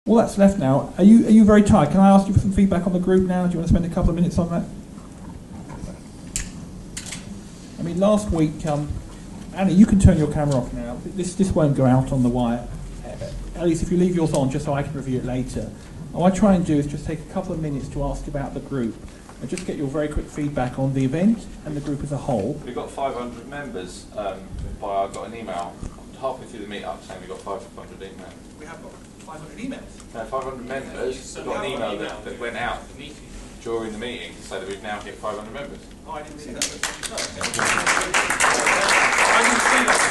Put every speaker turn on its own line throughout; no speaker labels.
All that's left now. Are you very tired? Can I ask you for some feedback on the group now? Do you want to spend a couple of minutes on that? I mean, last week, Annie, you can turn your camera off now. This won't go out on the wire. At least if you leave yours on, just so I can review it later. What I try and do is just take a couple of minutes to ask about the group and just get your very quick feedback on the event and the group as a whole.
We've got 500 members. I got an email halfway through the meet-up saying we've got 500 emails.
We have got 500 emails?
No, 500 members. We've got an email that went out during the meeting to say that we've now hit 500 members.
Oh, I didn't see that. I didn't see that.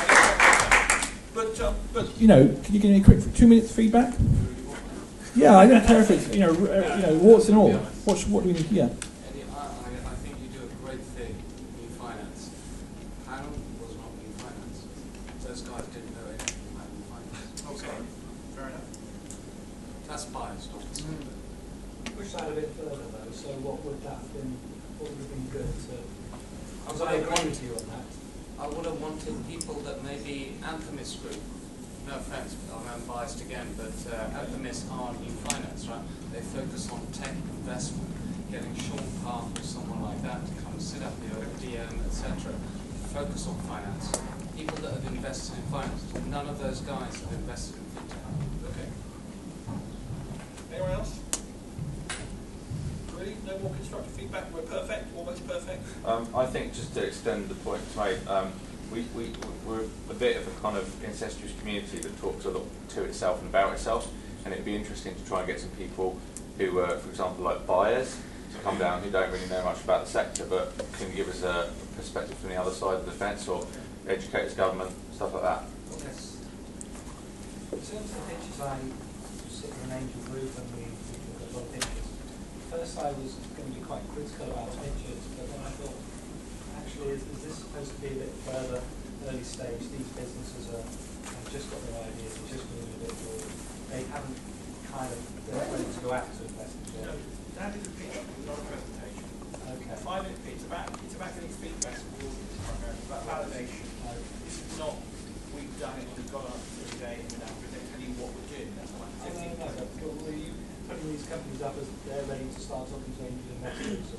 But
you know, can you give me a quick 2 minutes feedback? Yeah, I don't care if it's warts and all. What do we need? Yeah.
Eddie, I think you do a great thing in finance. Panel was not in finance. Those guys didn't know anything about finance.
okay, fair enough.
That's biased, obviously.
Push that a bit further though, so what would have been good to...
I
agree with you on that.
I would have wanted people that maybe Anthemis Group, no offense, I'm biased again, but Anthemis aren't in finance, right? They focus on tech investment, getting Sean Park or someone like that to come and sit up here, or DM, etc. Focus on finance. People that have invested in finance, none of those guys have invested in fintech.
Okay. Anyone else? Really? No more constructive feedback? We're perfect? Almost perfect?
I think just to extend the point made, we're a bit of a kind of incestuous community that talks a lot to itself and about itself, and it'd be interesting to try and get some people who are, for example, like buyers, to come down who don't really know much about the sector but can give us a perspective from the other side of the fence, or educate us, government, stuff like that.
Yes. In terms of the pitches, I sit in an angel group and we look at a lot of pitches. First I was going to be quite critical about pitches, but then I thought, actually, is this supposed to be a bit further early stage? These businesses have just got their ideas, they're just moving a bit forward. They haven't they're not ready to go out to investors yet.
No, that is a pitch, not a presentation.
Okay.
A 5-minute pitch, it's about getting feedback from the audience primarily, about validation. This is not, we've done it, we've got up to today, and we're now telling you what we're doing. That's not like
No, were you putting these companies up as they're ready to start talking to angel investors?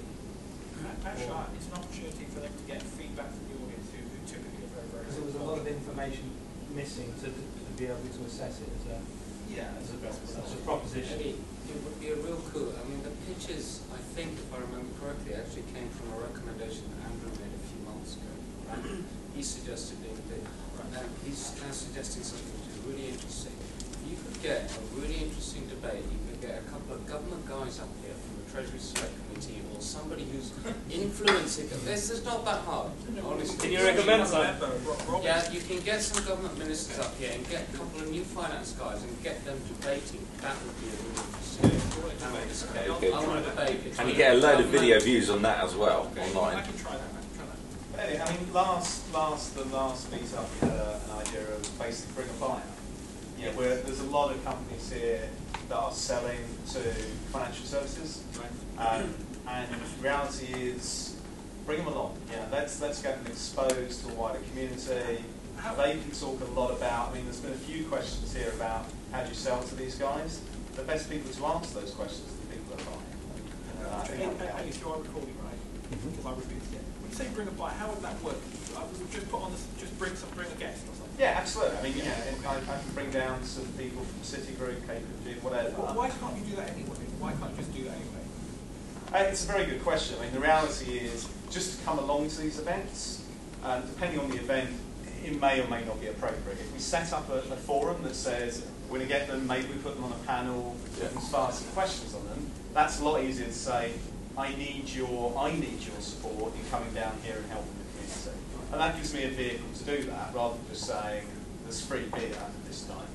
Actually, it's an opportunity for them to get feedback from the audience who typically are very, very...
Because there was a lot of information missing to be able to assess it as a proposition.
Eddie, it would be a real coup. I mean, the pitches, I think, if I remember correctly, actually came from a recommendation that Andrew made a few months ago. Right? He suggested being big. He's now suggesting something which is really interesting. If you could get a really interesting debate, you could get a couple of government guys up here from the Treasury Select Committee or somebody who's influencing it. This is not that hard, honestly.
Can you recommend some?
Yeah, you can get some government ministers up here and get a couple of new finance guys and get them debating. That would be a really interesting debate. I want to debate.
And you get a load of video views on that as well,
I
online.
can try that.
Anyway, I mean, the last meet-up we had an idea of basically bring a buyer. Yeah, where there's a lot of companies here that are selling to financial services, and the reality is, bring them along. Yeah, let's get them exposed to a wider community. They can talk a lot about. I mean, there's been a few questions here about how do you sell to these guys. The best people to answer those questions are the people that are buying.
And if you are recording, right? Because I repeat it. When you say bring a buyer, how would that work? I would just put on this, just bring a guest or something.
Yeah, absolutely. I mean, I can bring down some people from Citigroup, KPMG, whatever.
Well, why can't you do that anyway? Why can't you just do that anyway?
It's a very good question. I mean, the reality is, just to come along to these events, depending on the event, it may or may not be appropriate. If we set up a forum that says we're going to get them, maybe we put them on a panel, we can start some questions on them, that's a lot easier to say, I need your support in coming down here and helping the community. And that gives me a vehicle to do that, rather than just saying, there's free beer this time.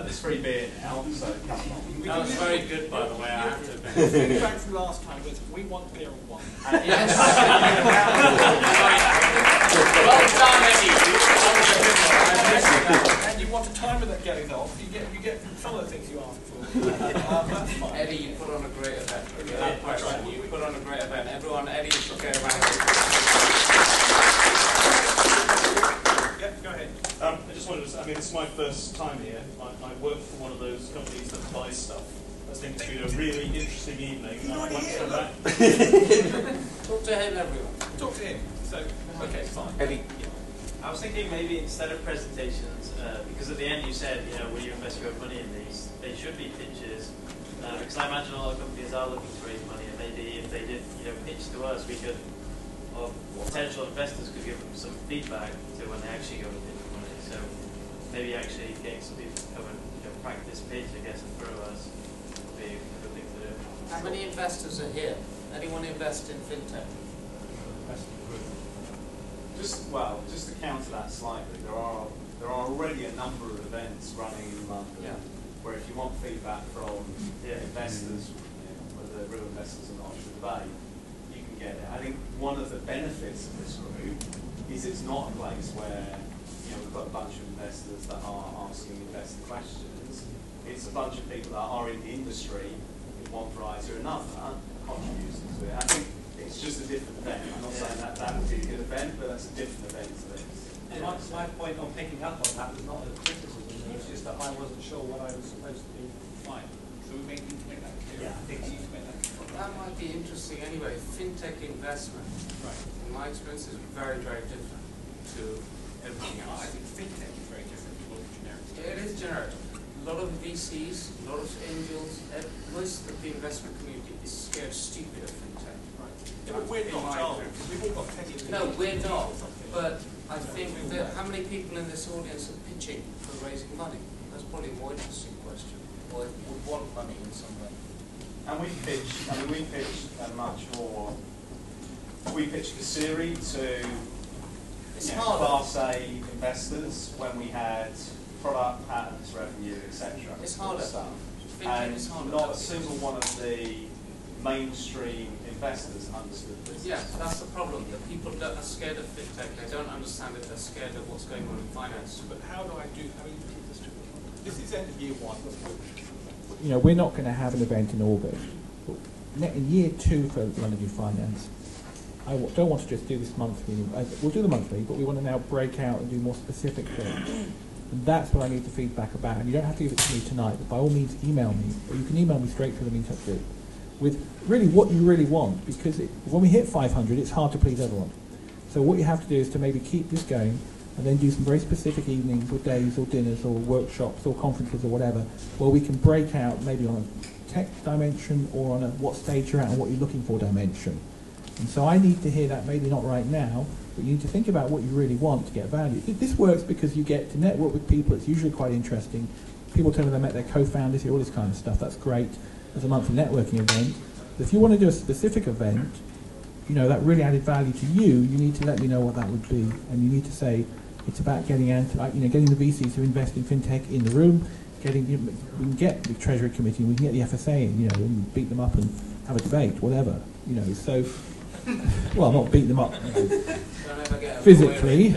There's free beer now, so come along.
That was very good, by the way, I have to admit.
The feedback from last time was, we want beer and wine.
Yes. Well done, Eddie.
And you want a timer that goes off, you get some of the things you asked for. That's fine.
Eddie, you put on a great event. Without question, you put on a great event. Everyone, Eddie should get around.
Yeah, go ahead.
I
just wanted to say, I mean, it's my first time here. I work for one of those companies that buys stuff. I think it's been a really interesting evening. I'd like to come back.
Talk to him, everyone.
Talk to him. So, okay, fine.
Eddie?
I was thinking maybe instead of presentations, because at the end you said, you know, will you invest your money in these? They should be pitches, because I imagine a lot of companies are looking to raise money, and maybe if they did, you know, pitch to us, we could, or potential investors could give them some feedback to when they actually go to pitch for money. So maybe actually getting some people to come and, you know, practice pitch, I guess, and through us would be a good thing to do.
How many investors are here? Anyone invest in fintech?
Just to counter that slightly, there are already a number of events running in London where if you want feedback from investors, whether they're real investors or not, should they, you can get it. I think one of the benefits of this group is it's not a place where we've got a bunch of investors that are asking investor questions. It's a bunch of people that are in the industry in one variety or another contributing to it. I think it's just a different event. I'm not saying that would be a good event, but that's a different event to this.
And my point on picking up on that was not a criticism, it was just that I wasn't sure what I was supposed to be.
Fine. So we need to make that clear.
Yeah, I think
we need to make that clear.
That might be interesting anyway. Fintech investment, in my experience, is very, very different to everything else.
I think fintech is very different to what generic.
It is generic. A lot of VCs, a lot of angels, most of the investment community is scared stupid of fintech.
Yeah, but we're not, Charles. We've all got petty opinions.
No, we're not. But I think that how many people in this audience are pitching for raising money? That's probably a more interesting question. Or would want money in some way.
And we pitched a much more. We pitched a series to Class A investors when we had product, patents, revenue, etc.
It's harder.
Stuff.
Fintech
And
is harder.
not a single one of the mainstream investors understood this.
Yeah, that's the problem. That people that are scared of fintech, they don't understand it. They're scared of what's going on in finance.
But how do I do? I mean, this is end of year one.
We're not going to have an event in August. In year 2 for London Youth Finance, I don't want to just do this monthly. We'll do the monthly, but we want to now break out and do more specific things. And that's what I need the feedback about. And you don't have to give it to me tonight, but by all means email me, or you can email me straight through the Meetup group with really what you really want, because when we hit 500, it's hard to please everyone. So what you have to do is to maybe keep this going and then do some very specific evenings or days or dinners or workshops or conferences or whatever, where we can break out maybe on a tech dimension or on a what stage you're at and what you're looking for dimension. And so I need to hear that, maybe not right now, but you need to think about what you really want to get value. This works because you get to network with people. It's usually quite interesting. People tell me they met their co-founders here, all this kind of stuff. That's great as a monthly networking event. But if you want to do a specific event, that really added value to you, you need to let me know what that would be. And you need to say, it's about getting getting the VCs who invest in fintech in the room, we can get the Treasury Committee, we can get the FSA in, and beat them up and have a debate, whatever, so, well, not beat them up, physically,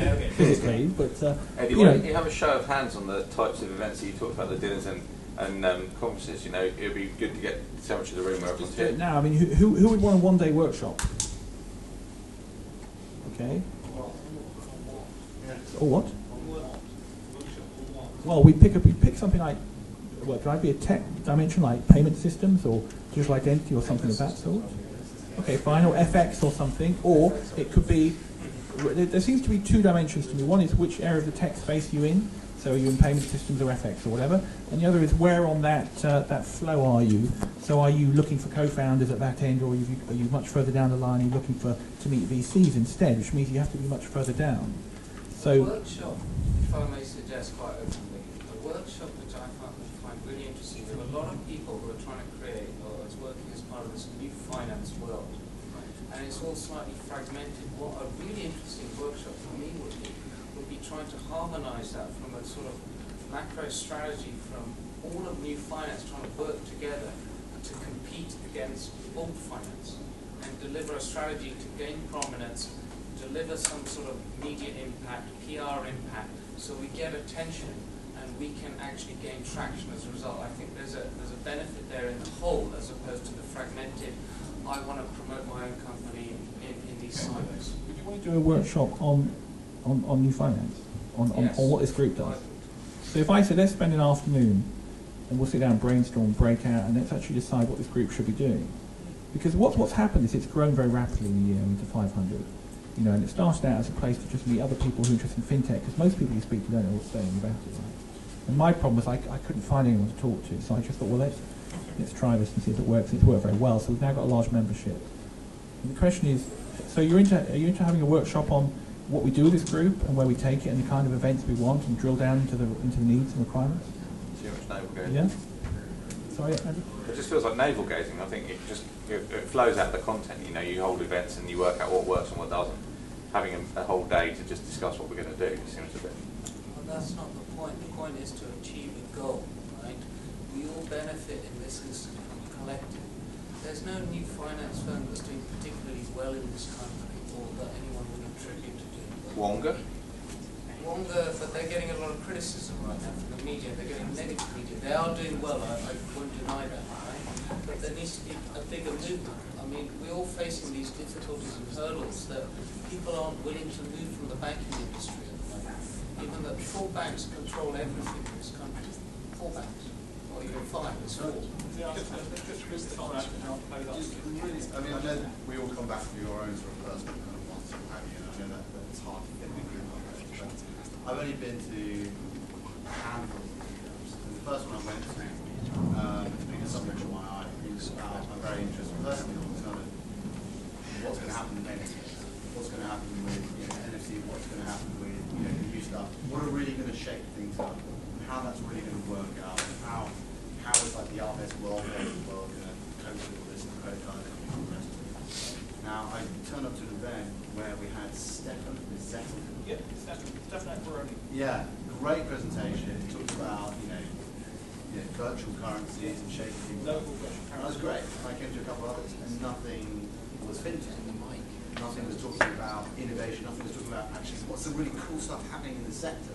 but,
Eddie, why don't you have a show of hands on the types of events that you talked about, the dinners and conferences, it would be good to get so much of the room where everyone's here.
Now, who would want a one-day workshop? Okay. Or what? Well, we pick something like, could I be a tech dimension like payment systems or digital identity or something of that sort? Okay, fine, or FX or something, or it could be, there seems to be 2 dimensions to me. One is which area of the tech space you're in, so are you in payment systems or FX or whatever, and the other is where on that flow are you. So are you looking for co-founders at that end, or are you much further down the line, are you looking to meet VCs instead, which means you have to be much further down. So,
workshop, if I may suggest quite openly, a workshop which I find really interesting. There are a lot of people who are trying to create, or is working as part of this new finance world, and it's all slightly fragmented. What a really interesting workshop for me would be trying to harmonise that from a sort of macro strategy from all of new finance, trying to work together to compete against old finance and deliver a strategy to gain prominence, deliver some sort of media impact, PR impact, so we get attention and we can actually gain traction as a result. I think there's a benefit there in the whole as opposed to the fragmented, I want to promote my own company in these silos.
Would you want to do a workshop on new finance? on
Yes.
what this group does. So if I said, let's spend an afternoon and we'll sit down, brainstorm, break out, and let's actually decide what this group should be doing. Because what's happened is it's grown very rapidly in a year into 500. You know, and it started out as a place to just meet other people who are interested in fintech, because most people you speak to don't know what's saying about it, right? And my problem was I couldn't find anyone to talk to, so I just thought, well, let's try this and see if it works. And it's worked very well, so we've now got a large membership. And the question is, so are you into having a workshop on what we do with this group and where we take it and the kind of events we want, and drill down into the needs and requirements?
Too much navel gazing.
Yeah. Sorry, Andrew?
It just feels like navel gazing. I think it flows out of the content. You know, you hold events and you work out what works and what doesn't. Having a whole day to just discuss what we're going to do seems a bit.
Well, that's not the point. The point is to achieve a goal, right? We all benefit in this instance from a collective. There's no new finance firm that's doing particularly well in this country, or that anyone would attribute to doing well.
Wonga?
Wonga, but they're getting a lot of criticism right now from the media. They're getting negative media. They are doing well, I won't deny that, right? But there needs to be a bigger movement. I mean, we're all facing these difficulties and hurdles that people aren't willing to move from the banking industry at the moment. Even though 4 banks control everything in this country. 4 banks. Or even 5, it's 4.
I mean, I know that we all come back to your own sort of personal kind of wants and what have you, and I know that it's hard to fit in group context, but I've only been to a handful of meetups, and the first one I went to, it's been a subject of my eye, I'm very interested personally on kind of what's going to happen with NFT, what's going to happen with NFC, what's going to happen with the new stuff, what are really going to shake things up, and how that's really going to work out, and how is like the RBS world going to cope with all this, and credit card companies and the rest of it. Now, I turned up to an event where we had Stefan Bizzetta.
Yeah, Stefan Baroni.
Yeah, great presentation. He talked about, virtual currencies and shaking things up.
Local virtual
And that was great. And I came to a couple of others, and nothing was fintech. Nothing was talking about innovation. Nothing was talking about actually what's the really cool stuff happening in the sector.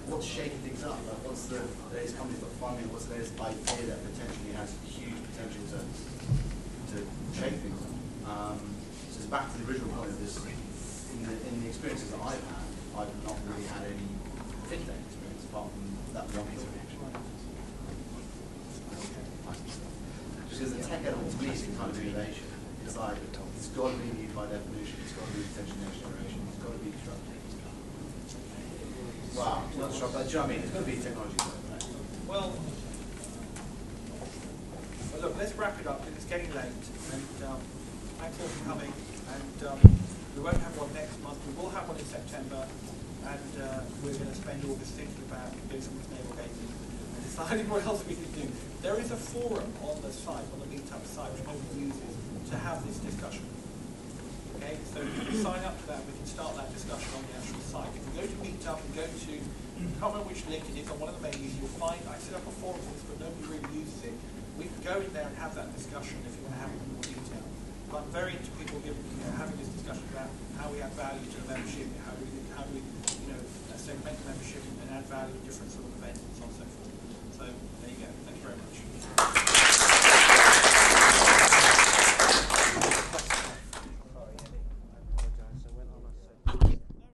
What's shaking things up? Like what's the latest companies got funding? What's the latest idea that potentially has huge potential to shake things up? So it's back to the original point of this. In the experiences that I've had, I've not really had any fintech experience apart from that one experience. Because the tech element to me is kind of innovation. It's like it's got to be new by definition. It's got to be potentially next generation. It's got to be disruptive. Wow, not disruptive. Do you know what I mean? It's got to be technology. Right?
Well, look, let's wrap it up because it's getting late, and thanks all for coming. And we won't have one next month. We will have one in September, and we're going to spend August thinking about doing some naval gazing and deciding what else we can do. There is a forum on the site, on the Meetup site, which nobody uses to have this discussion. Okay, so if you can sign up to that, we can start that discussion on the actual site. If you go to Meetup and go to, I can't remember which link it is, on one of the menus, you'll find, I set up a forum for this, but nobody really uses it. We can go in there and have that discussion if you want to have it in more detail. But I'm very into people having this discussion about how we add value to the membership, how we segment the membership and add value in different sort of events.